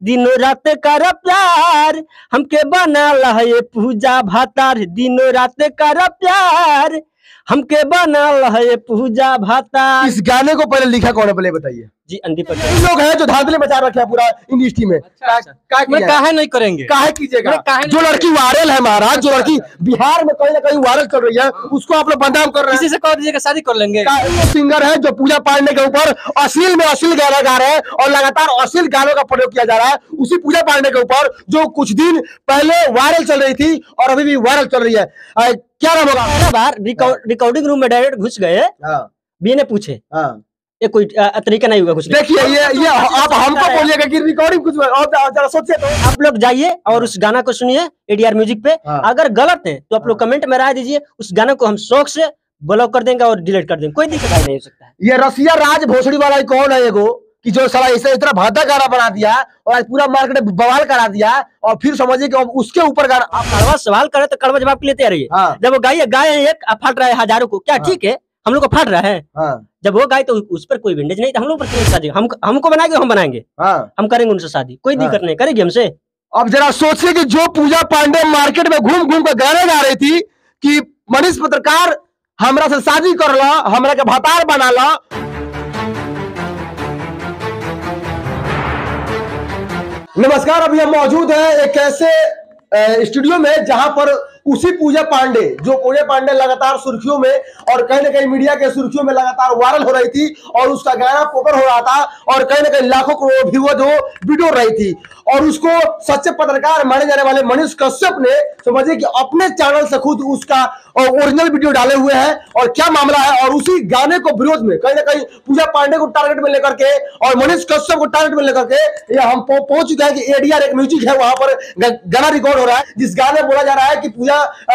दिनों रात कर प्यार, हमके बना लहे पूजा भातार, दिनों रात कर प्यार, हमके बना लहे पूजा भातार। इस गाने को पहले लिखा कौन है, पहले बताइए जी अंदीप पटेल। लोग हैं जो धांधली मचा रखे हैं पूरा इंडस्ट्री में। काहे नहीं करेंगे, काहे कीजिएगा? जो लड़की वायरल है महाराज, जो लड़की बिहार में कहीं ना कहीं वायरल चल रही है, उसको आप लोग बदनाम कर रहे हैं। किसी से कह दीजिएगा शादी कर लेंगे। सिंगर है जो पूजा पांडे के ऊपर अश्लील में अश्लील गाना गा रहे हैं और लगातार अश्लील गानों का प्रयोग किया जा रहा है। उसी पूजा पांडे के ऊपर जो कुछ दिन पहले वायरल चल रही थी और अभी भी वायरल चल रही है। क्या नाम होगा? बार रिकॉर्डिंग रूम में डायरेक्ट घुस गए, बीने पूछे ये कोई तरीका नहीं होगा कुछ। देखिए ये आप हमको बोलिएगा कि रिकॉर्डिंग कुछ जरा सोचिए तो। आप लोग जाइए और उस गाना को सुनिए एडीआर म्यूजिक पे। अगर गलत है तो आप लोग कमेंट में राय दीजिए, उस गाने को हम शौक से ब्लॉक कर देंगे और डिलीट कर देंगे, कोई दिक्कत नहीं हो सकता है। ये रसिया राज भोसड़ी वाला कौन है एगो कि जो साला ऐसे इतना भादा गाना बना दिया और आज पूरा मार्केट में बवाल करा दिया और फिर समझिए कि उसके ऊपर गाना। आप कड़वा सवाल करे तो कड़वा जवाब के लिए तैयार रहिए। जब वो गाय एक फट रहा है हजारों को, क्या ठीक है हम लोग को फट रहा है? जब वो गाय तो उस पर कोई विंडेज नहीं था, हम लोग पर शादी हमको बनाएंगे, हम बनाएंगे, हम करेंगे उनसे शादी, कोई दिक्कत नहीं, करेगी हमसे। अब जरा सोचिए कि जो पूजा पांडे मार्केट में घूम घूम कर गाने गा रही थी कि मनीष पत्रकार हमरा से शादी कर ला, हमरा के भतार बना ला। नमस्कार, अभी हम मौजूद हैं एक ऐसे स्टूडियो में जहां पर उसी पूजा पांडे लगातार सुर्खियों में और कहीं ना कहीं मीडिया के सुर्खियों में लगातार वायरल हो रही थी और उसका गाना पोकर हो रहा था और कहीं ना कहीं लाखों करोड़ व्यूअर्स वो वीडियो रही थी और उसको सच्चे पत्रकार माने जाने वाले मनीष कश्यप ने समझिए कि अपने चैनल से खुद उसका ओरिजिनल वीडियो डाले हुए हैं और क्या मामला है। और उसी गाने को विरोध में कहीं ना कहीं पूजा पांडे को टारगेट में लेकर के और मनीष कश्यप को टारगेट में लेकर के ये हम पहुंच चुके हैं कि एडीआर एक म्यूजिक है, वहां पर गाना रिकॉर्ड हो रहा है जिस गाने बोला जा रहा है कि पूजा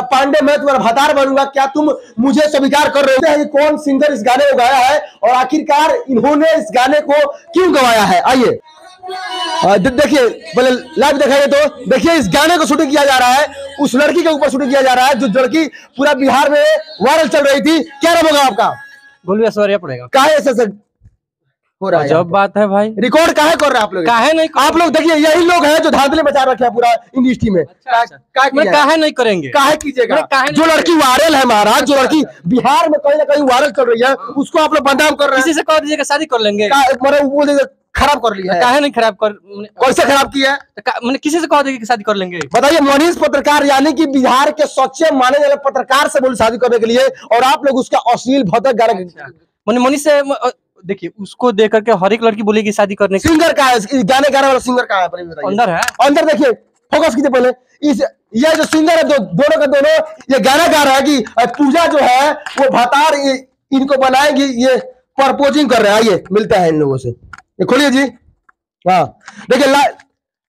पांडे मैं तुम्हारा भतार बनूंगा, क्या तुम मुझे स्वीकार कर रहे हो? कौन सिंगर इस गाने को गाया है और आखिरकार इन्होंने इस गाने को क्यों गवाया है, आइए देखिए, पहले लाइव दिखाइए। तो देखिए इस गाने को शूटिंग किया जा रहा है, उस लड़की के ऊपर शूटिंग किया जा रहा है जो लड़की पूरा बिहार में वायरल चल रही थी। क्या नाम होगा आपका? बोलिए सर, पड़ेगा काहे ऐसे हो रहा है? जब बात है भाई, रिकॉर्ड काहे कर रहे हैं आप लोग? काहे नहीं? आप लोग देखिए यही लोग हैं जो धांधली मचा रखे हैं पूरा इंडस्ट्री में। काहे नहीं करेंगे, काहे कीजिएगा? जो लड़की वायरल है महाराज, जो लड़की बिहार में कहीं ना कहीं वायरल चल रही है, उसको आप लोग बदनाम कर रहे हैं। किसी से कह दीजिएगा शादी कर लेंगे, खराब कर लिया है। काहे नहीं खराब कर, कैसे खराब किया है? मैंने किसी से कह देंगे कि शादी कर लेंगे? बताइए, मनीष पत्रकार यानी कि बिहार के सच्चे माने वाले पत्रकार से बोले शादी करने के लिए और आप लोग उसका अश्लील भौतिक गाना। मनीष से देखिए, उसको देख करके हर एक लड़की बोलेगी शादी करने। सिंगर का है, गाने गाने वाला सिंगर का है? अंदर है, अंदर देखिए, फोकस कीजिए पहले। ये जो सिंगर है दोनों का दोनों ये गाना गा रहा है कि पूजा जो है वो भतार इनको बनाएगी, ये प्रपोजिंग कर रहे हैं। आइए मिलता है इन लोगों से, ये खोलिए जी। हाँ देखिए,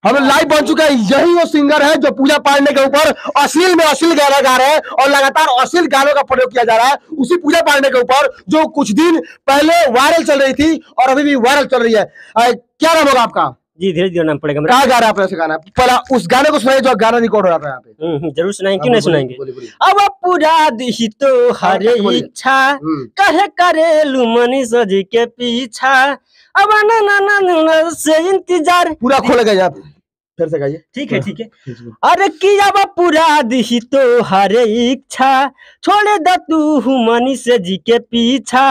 हम लाइव बन चुका है। यही वो सिंगर है जो पूजा पांडे के ऊपर अश्लील में अश्लील गाना गा रहे हैं और लगातार अश्लील गानों का प्रयोग किया जा रहा है। उसी पूजा पांडे के ऊपर जो कुछ दिन पहले वायरल चल रही थी और अभी भी वायरल चल रही है। क्या नाम होगा आपका? जी धीरे धीरे नाम पड़ेगा। कहाँ गा रहा है आपने गाना? पहला उस गाने को सुनाइए जो गाना रिकॉर्ड हो रहा था यहाँ पे। जरूर सुनाएंगे, क्यों नहीं सुनाएंगे। अब पूरा दी तो हर इच्छा कहे करेलू मनीष जी के पीछा, अब ना से इंतजार। पूरा खोलेगा यहाँ पे, फिर से गाइए। ठीक है ठीक है। अरे किया पूरा दी तो हर इच्छा, छोड़े द तू मनीष जी के पीछा,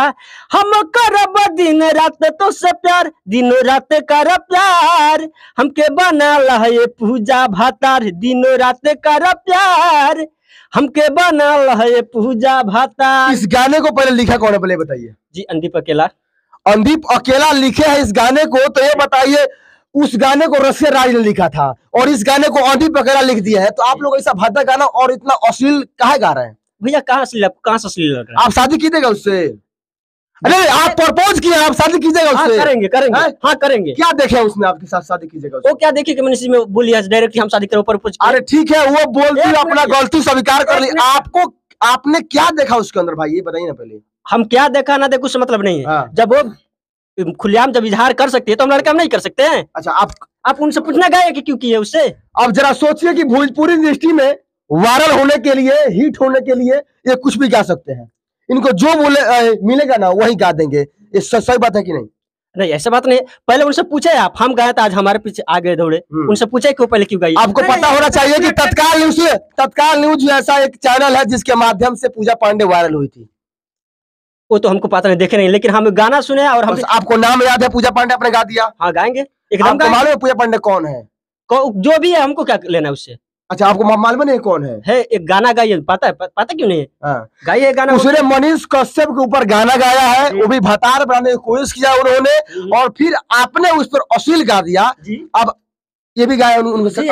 हम करब दिन रात तो से प्यार, दिनों रात कर प्यार, हमके बना लहे पूजा भातार, दिनों रात कर प्यार, हमके बना लहे पूजा भातार। इस गाने को पहले लिखा कौन है, पहले बताइए। जी अंदीप अकेला। अंदीप अकेला लिखे है इस गाने को, तो ये बताइए उस गाने को रसिया राज ने लिखा था और इस गाने को अंदीप अकेला लिख दिया है, तो आप लोग ऐसा भद्दा गाना और इतना अश्लील काहे गा रहे हैं? भैया कहाँ से अश्लील लग रहा है? आप शादी कीजिएगा उससे? अरे आप प्रपोज किए, आप शादी कीजिएगा उससे? करेंगे करेंगे, हाँ करेंगे। क्या देखे उसमें आपके साथ शादी कीजिएगा? वो क्या देखे कि मनीष में बोली डायरेक्ट हम शादी करो, प्रपोज। अरे ठीक है, वो बोलती अपना गलती स्वीकार कर ली। आपको आपने क्या देखा उसके अंदर भाई, ये बताइए ना पहले। हम क्या देखा ना देखो उससे मतलब नहीं है। जब वो खुलेआम जब इजहार कर सकते हैं तो हम लड़के हम नहीं कर सकते हैं? अच्छा, आप उनसे पूछना गए कि क्यों किए उससे? अब जरा सोचिए कि भोजपुरी इंडस्ट्री में वायरल होने के लिए, हिट होने के लिए ये कुछ भी गा सकते हैं। इनको जो बोले मिलेगा ना वही गा देंगे। ये सही बात है कि नहीं? नहीं ऐसा बात नहीं, पहले उनसे पूछे आप, हम गए तो आज हमारे पीछे आगे दौड़े, उनसे पूछे क्यों पहले क्यों गई। आपको पता होना चाहिए कि तत्काल न्यूज ऐसा एक चैनल है जिसके माध्यम से पूजा पांडे वायरल हुई थी। वो तो हमको पता नहीं, देखे नहीं, लेकिन हम गाना सुने और हम। आपको नाम याद है पूजा पांडे आपने गा दिया? हाँ गाएंगे एकदम। आपको मालूम है पूजा पांडे कौन है? जो भी है हमको क्या लेना उससे। अच्छा आपको मालूम नहीं कौन है? एक गाना गाइए, पता है, पता क्यों नहीं है? गाइए गाना। उसने मनीष कश्यप के ऊपर गाना गाया है, वो भी भतार बनाने की कोशिश किया उन्होंने, और फिर आपने उस पर अश्लील गा दिया। अब ये भी गाया उनके साथ।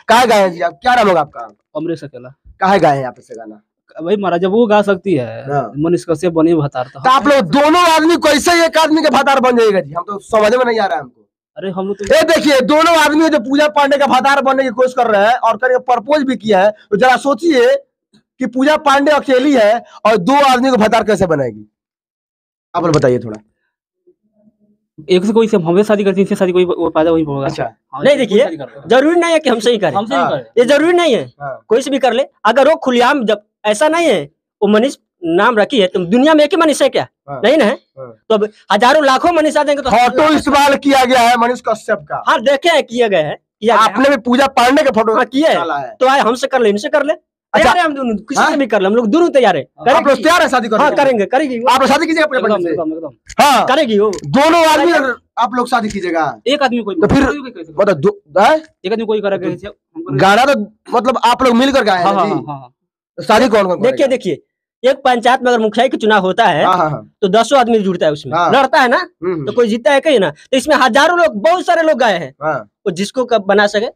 कहाँ गाए जी आप? क्या नाम होगा आपका? अमरीश अकेला। कहाँ गाए आप इससे गाना? भाई महाराज जब वो गा सकती है, मनीष कश्यप बनी भतार, तो आप लोग दोनों आदमी कैसे एक आदमी के भतार बन जाएगा जी? हम तो समझ में नहीं आ रहा है हमको। अरे हम लोग तो ये देखिए दोनों आदमी जो पूजा पांडे का भतार बनने की कोशिश कर रहे हैं और करके प्रपोज भी किया है, तो जरा सोचिए कि पूजा पांडे अकेली है और दो आदमी को भतार कैसे बनाएगी? आप बताइए थोड़ा। एक से कोई से हमें शादी करती है, शादी कोई फायदा वही होगा। अच्छा नहीं देखिए, जरूरी नहीं है कि हमसे ही करें, हमसे ही करें, ये जरूरी नहीं है, कोई से भी कर ले। अगर वो खुलेआम, जब ऐसा नहीं है वो मनीष नाम रखी है, तुम दुनिया में एक ही मनीष है क्या? नहीं ना है, तो अब हजारों लाखों मनीष आ जाएंगे तो। फोटो इस्तेमाल किया गया है मनीष कश्यप का। हाँ देखे है, किया गया है। आपने भी पूजा पांडे का फोटो किया है, तो आए हमसे कर ले, इनसे कर ले। अच्छा हम दोनों किसी से भी कर ले, हम लोग दोनों तैयार है। आप लोग तैयार है शादी करने? हाँ करेंगे, करेगी। आप शादी कीजिएगा पूजा पांडे से? हाँ करेगी वो। दोनों आदमी आप लोग शादी कीजिएगा? एक आदमी कोई, तो फिर मतलब एक आदमी कोई करेगा गाना, तो मतलब आप लोग मिलकर गाए हैं? शादी कौन? देखिए एक पंचायत में अगर मुखिया का चुनाव होता है तो 10 आदमी जुड़ता है उसमें, लड़ता है ना, तो कोई जीतता है कहीं ना, तो इसमें हजारों लोग, बहुत सारे लोग गए हैं। वो जिसको कब बना सके,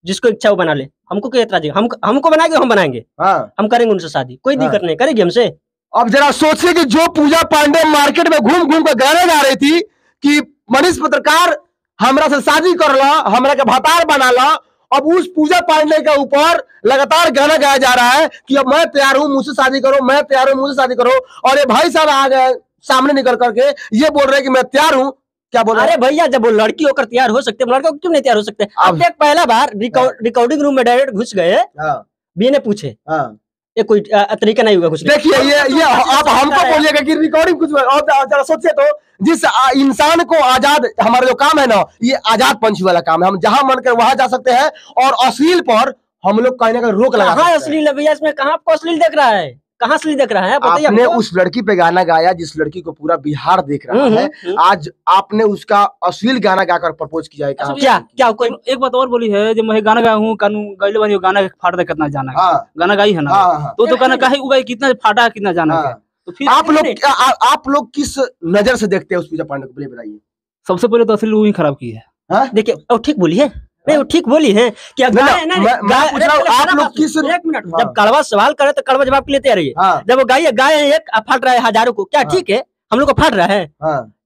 जिसको इच्छा वो बना ले, हमको क्या एतराज है? हमको बनाएंगे, हम बनाएंगे, हम करेंगे उनसे शादी, कोई दिक्कत नहीं, करेगी हमसे। अब जरा सोचिए कि जो पूजा पांडे मार्केट में घूम घूम कर गाने गा रही थी कि मनीष पत्रकार हमरा से शादी कर लो, हमरा के भतार बना लो, अब उस पूजा पांडे के ऊपर लगातार गाना गाया जा रहा है कि अब मैं तैयार हूं, मुझसे शादी करो, मैं तैयार हूं, मुझसे शादी करो। और ये भाई साहब आ गए सामने निकल करके ये बोल रहे हैं कि मैं तैयार हूं। क्या बोल रहे हैं? अरे भैया जब वो लड़की होकर तैयार हो सकते, लड़का क्यों नहीं तैयार हो सकते? अब देख पहला बार रिकॉर्डिंग रूम में डायरेक्ट घुस गए, बी ने पूछे, ये कोई तरीका नहीं होगा कुछ। देखिए ये आप हमको बोलिएगा कि रिकॉर्डिंग कुछ, और जरा सोचिए तो जिस इंसान को आजाद, हमारा जो काम है ना, ये आजाद पंछी वाला काम है, हम जहां मन कर वहां जा सकते हैं, और अश्लील पर हम लोग कहीं ना कहीं रोक लगा सकते हैं। अश्लील है भैया, इसमें कहाँ आपको अश्लील देख रहा है? कहाँ अश्लील देख रहा है? आपने उस लड़की पे गाना गाया जिस लड़की को पूरा बिहार देख रहा है, आज आपने उसका अश्लील गाना गाकर प्रपोज किया है। क्या कोई एक बात और बोली है, जब मैं गाना गाया हूँ, गाइले बनी गाना फाड़ दे कितना जाना है, गाना गाई है ना, तो गाना काहे उगाई, कितना फाटा कितना जाना है। तो फिर आप लोग किस नजर से देखते हैं उस पूजा पांडे को, पहले बताइए। सबसे पहले तो अश्लील वो ही खराब की है। देखिए वो ठीक बोली है, नहीं वो ठीक बोली है कि आप लोग किस, एक मिनट, जब कड़वा सवाल करे तो कड़वा जवाब के लिए तैयार है। जब वो गाय एक फट रहा है हजारों को, क्या ठीक है? हम लोग को फट रहा है,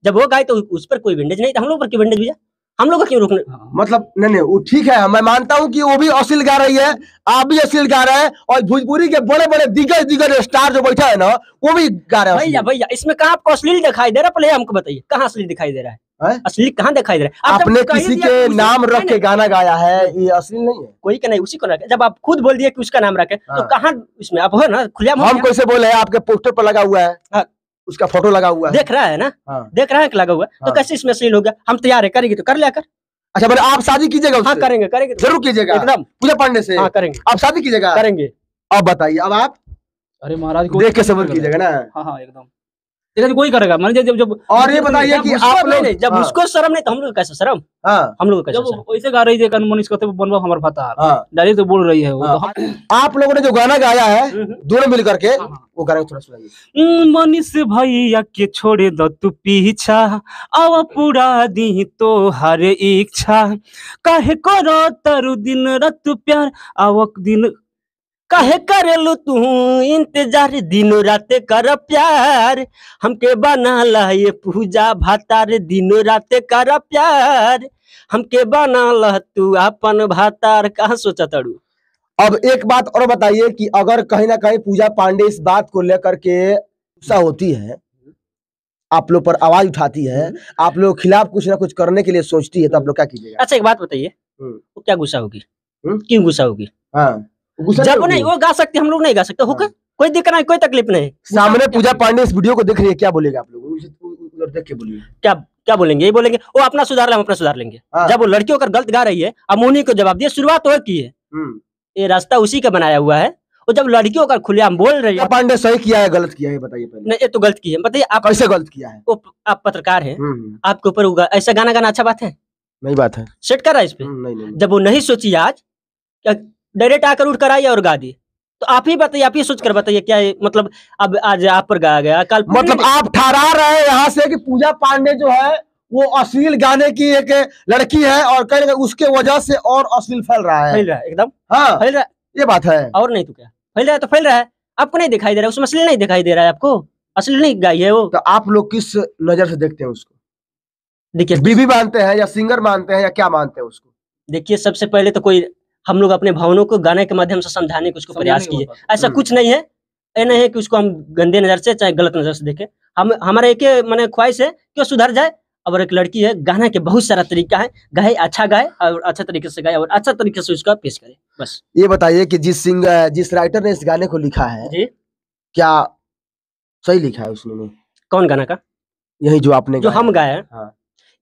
जब वो गाय तो उस पर कोई विंडेज नहीं था, हम लोग पर क्यों विंडेज भैया? हम लोग को क्यों रोकने? मतलब नहीं वो ठीक है, मैं मानता हूँ कि वो भी अश्लील गा रही है, आप भी अश्लील गा रहे हैं, और भोजपुरी के बड़े बड़े दिग्गज स्टार जो बैठा है ना, वो भी गा रहे हैं। भैया इसमें कहाँ आपको अश्लील दिखाई दे रहा है? पहले हमको बताइए कहाँ अश्लील दिखाई दे रहा है? असली कहाँ दिखाई दे रहा है? आपने किसी के नाम रख के गाना गाया है, ये असली नहीं है? कोई का नहीं, उसी को रखे। जब आप खुद बोल दिए कि उसका नाम रखे, तो कहाँ इसमें आप हो ना खुले? हम कैसे बोले? आपके पोस्टर पर लगा हुआ है, उसका फोटो लगा हुआ है, देख रहा है ना, देख रहा है कि लगा हुआ है, तो कैसे इसमें असली हो गया? हम तैयार है, करेगी तो कर लिया कर। अच्छा बोले आप शादी कीजिएगा? हाँ करेंगे, जरूर कीजिएगा, एकदम पूजा पांडे से। हाँ करेंगे। आप शादी कीजिएगा? करेंगे। अब बताइए, अब आप अरे महाराज को देख के सबर कीजिएगा ना। हाँ एकदम, कोई करेगा मान जब और ये बताइए कि आप लोग, जब उसको शर्म नहीं तो हम लोग कैसे शर्म? हम लोग कैसे? जब वैसे गा रही है मनीष कहते बनवा हमारा भतार, डायरेक्ट तो बोल रही है वो। आप लोगों ने जो गाना गाया है दोनों मिल करके, वो गाना थोड़ा सुनाइए। मनीष भैया के छोड़े दो तू पीछा, अब पूरा दी तो हर इच्छा, काहे करो तरु दिन रात प्यार, आवक दिन काहे करेलू तू इंतजार, दिनों रात कर प्यार, हमके बना ला ये पूजा भातार, दिनों रात कर प्यार, हमके बना ला तू अपन भातार। कहाँ सोचा तड़ू? अब एक बात और बताइए कि अगर कहीं ना कहीं पूजा पांडे इस बात को लेकर के गुस्सा होती है, आप लोग पर आवाज उठाती है, आप लोग खिलाफ कुछ ना कुछ करने के लिए सोचती है, तो आप लोग क्या कीजिएगा? अच्छा एक बात बताइए, वो क्या गुस्सा होगी? क्यों गुस्सा होगी? जब नहीं वो गा सकते, हम लोग नहीं गा सकते, होगा कोई दिक्कत नहीं, कोई तकलीफ नहीं। सामने पूजा पांडे इस वीडियो को देख रही है, क्या बोलेगा आप लोग? देख के बोलिए, क्या क्या बोलेंगे? ये बोलेंगे वो अपना सुधार ले, हम अपना सुधार लेंगे। हाँ। जब वो लड़की होकर गलत गा रही है, अब उन्हीं को जवाब दिया, शुरुआत वो की है, ये रास्ता उसी का बनाया हुआ है। और जब लड़की होकर खुलेआम बोल रही पूजा है, पांडे सही किया है गलत किया है बताइए पहले। नहीं ये तो गलत की है, बताइए आप कैसे गलत किया है? आप पत्रकार हैं, आपके ऊपर ऐसा गाना गाना अच्छा बात है? नहीं बात है। सेट कर रहा है इस पे। नहीं। जब वो नहीं सोची आज, डायरेक्ट आकर उठ कर आई और गा दी, तो आप ही बताइए, आप ही सोच कर बताइए क्या है, मतलब अब आज आप पर गाया गया, कल मतलब आप ठहरा रहे हैं यहाँ से कि पूजा पांडे जो है वो अश्लील गाने की एक लड़की है और कहीं उसके वजह से और अश्लील फैल रहा है। फैल रहा है एकदम, हाँ फैल रहा है, ये बात है। और नहीं तो क्या, फैल रहा है तो फैल रहा है। आपको नहीं दिखाई दे रहा है, उसमें अश्लील नहीं दिखाई दे रहा है आपको? अश्लील नहीं गाई है वो। तो आप लोग किस नजर से देखते हैं उसको? देखिए बीवी मानते हैं या सिंगर मानते हैं या क्या मानते हैं उसको? देखिए, सबसे पहले तो कोई हम लोग अपने भावनाओं को गाने के माध्यम से समझाने की उसको प्रयास कीजिए। ऐसा कुछ नहीं है, ये नहीं है कि उसको हम गंदे नजर से चाहे गलत नजर से देखें। हम हमारा एक मैंने ख्वाहिश है कि वो सुधर जाए। और एक लड़की है, गाना के बहुत सारा तरीका है, गाए अच्छा गाए और अच्छा तरीके से गाए और अच्छा तरीके से उसका पेश करे, बस। ये बताइए कि जिस राइटर ने इस गाने को लिखा है जी, क्या सही लिखा है उसने? कौन गाना का? यही जो आपने जो हम गाए हैं। हाँ।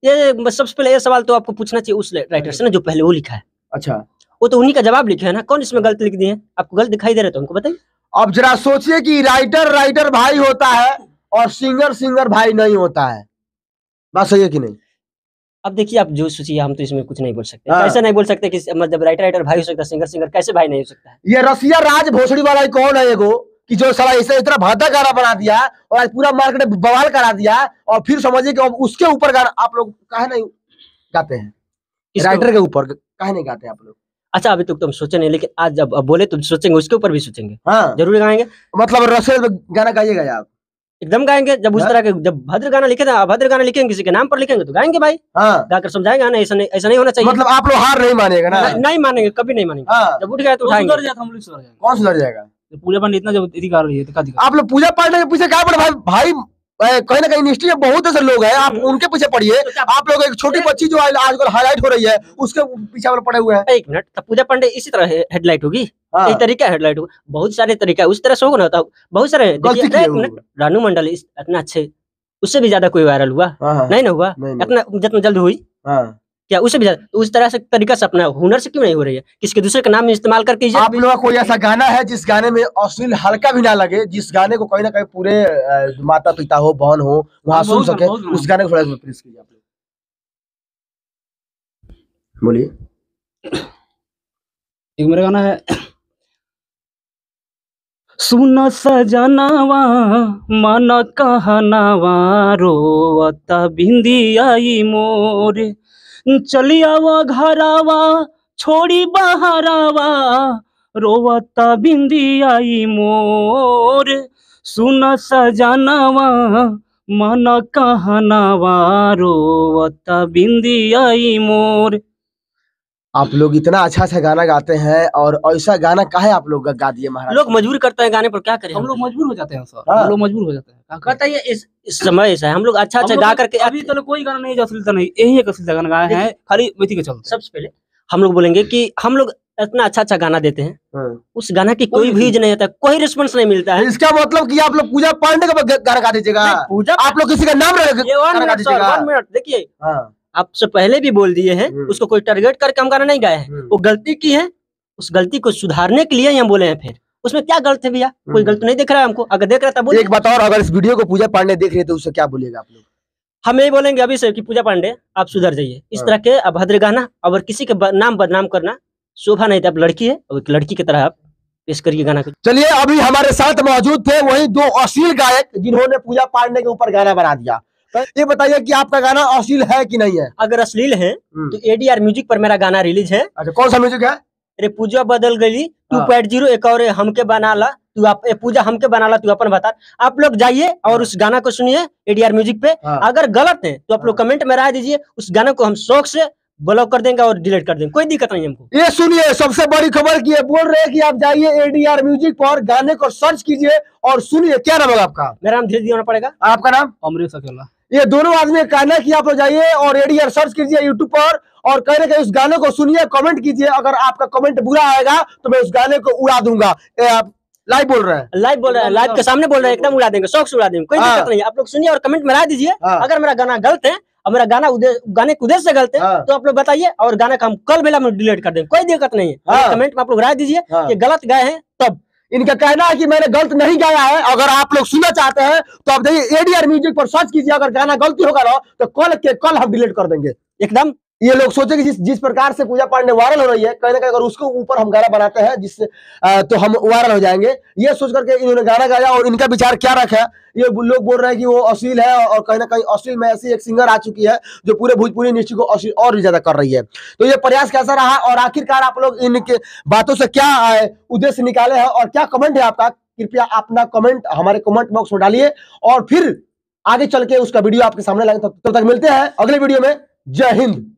ये सबसे पहले ये सवाल तो आपको पूछना चाहिए उस राइटर से ना जो पहले वो लिखा है। अच्छा, वो तो उन्हीं का जवाब लिखे है ना, कौन इसमें गलत लिख दिए हैं? आपको गलत दिखाई दे रहे तो हमको बताइए। अब जरा सोचिए कि राइटर भाई होता है और सिंगर भाई नहीं होता है। बात सही है कि नहीं? अब देखिए, आप जो सोचिए, हम तो इसमें कुछ नहीं बोल सकते। हाँ। कैसे नहीं बोल सकते कि मतलब राइटर भाई हो सकता है, सिंगर कैसे भाई नहीं हो सकता है? ये रसिया राज भोसड़ी वाला ही कौन है एगो कि जो साला इसे इतना भद्दा गाना बना दिया और आज पूरा मार्केट में बवाल करा दिया और फिर समझिए कि अब उसके ऊपर गाना आप लोग काहे नहीं गाते हैं? राइटर के ऊपर काहे नहीं गाते हैं आप लोग? अच्छा, अभी तक तो हम सोचे नहीं, लेकिन आज जब अब बोले तो सोचेंगे, उसके ऊपर भी सोचेंगे। हाँ, जरूर गाएंगे, मतलब रसिया में गाना गाइएगा आप? एकदम गाएंगे। जब उस तरह के जब भद्र गाना लिखे थे, अभद्र गाना लिखेंगे, किसी के नाम पर लिखेंगे तो गाएंगे भाई। हाँ, गाकर समझाएंगे ना, ऐसा नहीं होना चाहिए। मतलब आप लोग हार नहीं मानेगा ना? नहीं मानेंगे, कभी नहीं मानेंगे। हाँ। जब उठ गए तो उठाएंगे। कौन सुधर जाएगा? पूजा पांडे इतना जब गा रही है तो क्या आप लोग पूजा पांडे के पीछे क्या पड़े भाई? कहीं ना कहीं इंडस्ट्री में बहुत ऐसे लोग हैं, आप उनके पीछे पड़िए। आप लोग एक छोटी बच्ची जो आजकल हाईलाइट हो रही है उसके पीछे पड़े हुए हैं। एक मिनट, तब पूजा पांडे इसी तरह हेडलाइट होगी? हाँ। एक तरीका हेडलाइट होगा, बहुत सारे तरीका है, उस तरह से होगा ना, तो बहुत सारे। देखिए एक मिनट, रानू मंडल इतना अच्छे, उससे भी ज्यादा कोई वायरल हुआ? नहीं ना हुआ, इतना जितना जल्द हुई क्या उससे भी ज्यादा? तो उस तरह से तरीका से अपना हुनर से क्यों नहीं हो रही है? किसके दूसरे का नाम इस्तेमाल करके? आप लोगों का कोई ऐसा गाना है जिस गाने में अश्लील हल्का भी ना लगे, जिस गाने को कहीं ना कहीं पूरे माता पिता हो, बहन हो, वहां सुन सके, उस गाने को थोड़ा प्लीज कीजिए आप लोग। बोलिए। एक मेरा गाना है, सुन सजनावा मन कहनावा रोवता बिंदियाई मोरे, चलियावा घरावा छोड़ी बहरावा रोवता बिंदियाई मोरे, सुन सजनावा मन कहनावा रोवता बिंदियाई मोरे। आप लोग इतना अच्छा गाना गाते हैं और ऐसा गाना काहे आप लोग गा दिए महाराज? लोग मजबूर करते हैं गाने पर, क्या करें? हम लोग मजबूर हो जाते हैं सर। हाँ। हम लोग मजबूर हो जाते हैं। बताइए, इस समय ऐसा है, हम लोग अच्छा गा करके अभी तो कोई गाना नहीं जो अश्लीलता नहीं, यही एक अश्लीलता गाना गाया है, खाली मिथि के चलते। सबसे पहले हम लोग बोलेंगे कि हम लोग इतना अच्छा गाना देते हैं, उस गाना की कोई व्यूज नहीं आता, कोई रिस्पॉन्स नहीं मिलता है। इसका मतलब कि आप लोग पूजा पांडे का गाना गा दीजिएगा? पूजा आप लोग किसी का नाम वन मिनट देखिए, आपसे पहले भी बोल दिए हैं, उसको कोई टारगेट करके हम गाना नहीं गाए हैं, वो गलती की है, उस गलती को सुधारने के लिए हम बोले हैं। फिर उसमें क्या गलत है भैया? कोई गलत नहीं दिख रहा है हमको, अगर देख रहा था बोलिए। एक बात और, अगर इस वीडियो को पूजा पांडे देख रहे तो उससे क्या बोलिएगा आप लोग? हम यही बोलेंगे अभी से कि पूजा पांडे आप सुधर जाइए। इस तरह के अभद्र गाना और किसी के नाम बदनाम करना शोभा नहीं था। आप लड़की है और एक लड़की की तरह आप पेश करिए गाना को। चलिए, अभी हमारे साथ मौजूद थे वही दो अश्लील गायक जिन्होंने पूजा पांडे के ऊपर गाना बना दिया। तो ये बताइए कि आपका गाना अश्लील है कि नहीं है? अगर अश्लील है तो ADR म्यूजिक पर मेरा गाना रिलीज है। अच्छा, कौन सा म्यूजिक है? अरे पूजा बदल गई 2.0 एक और हमके बना ला तू, आप पूजा हमके बना ला तू अपन बता। आप लोग जाइए और उस गाना को सुनिए ADR म्यूजिक पे। अगर गलत है तो आप लोग कमेंट में राय दीजिए, उस गाने को हम शौक से ब्लॉक कर देंगे और डिलीट कर देंगे, कोई दिक्कत नहीं हमको। ये सुनिए, सबसे बड़ी खबर की बोल रहे हैं कि आप जाइए ADR म्यूजिक पर, गाने को सर्च कीजिए और सुनिए। क्या नाम होगा आपका? मेरा नाम धीरे होना पड़ेगा। आपका नाम? अमरीश अकेला। ये दोनों आदमी कहना कि आप लोग जाइए और ADR सर्च कीजिए यूट्यूब पर और कहीं ना कहीं उस गाने को सुनिए, कमेंट कीजिए। अगर आपका कमेंट बुरा आएगा तो मैं उस गाने को उड़ा दूंगा। आप लाइव बोल रहे हैं? लाइव बोल रहे हैं, लाइव के सामने बोल रहे हैं, एकदम उड़ा देंगे, शौक से उड़ा देंगे, कोई दिक्कत नहीं है। आप लोग सुनिए और कमेंट में राय दीजिए। अगर मेरा गाना गलत है हमारा गाना गाने के उद्देश्य से गलत है हाँ। तो आप लोग बताइए, और गाना का हम कल बेला में डिलीट कर देंगे, कोई दिक्कत नहीं है। हाँ। कमेंट में आप लोग राय दीजिए हाँ। कि गलत गाए हैं तब। इनका कहना है कि मैंने गलत नहीं गाया है। अगर आप लोग सुनना चाहते हैं तो आप देखिए एडीआर म्यूजिक पर सर्च कीजिए, अगर गाना गलती होगा ना तो कल के कल हम डिलीट कर देंगे एकदम। ये लोग सोचे कि जिस प्रकार से पूजा पांडे वायरल हो रही है, कहीं ना कहीं अगर उसके ऊपर हम गाना बनाते हैं जिससे तो हम वायरल हो जाएंगे, ये सोच करके इन्होंने गाना गाया। और इनका विचार क्या रखा है, ये लोग बोल रहे हैं कि वो अश्लील है, और कहीं ना कहीं अश्लील में ऐसी एक सिंगर आ चुकी है जो पूरे भोजपुरी इंडस्ट्री को अश्लील और भी ज्यादा कर रही है। तो ये प्रयास कैसा रहा और आखिरकार आप लोग इनके बातों से क्या उद्देश्य निकाले हैं और क्या कमेंट है आपका, कृपया अपना कमेंट हमारे कमेंट बॉक्स में डालिए और फिर आगे चल के उसका वीडियो आपके सामने लाएंगे। तब तक मिलते हैं अगले वीडियो में। जय हिंद।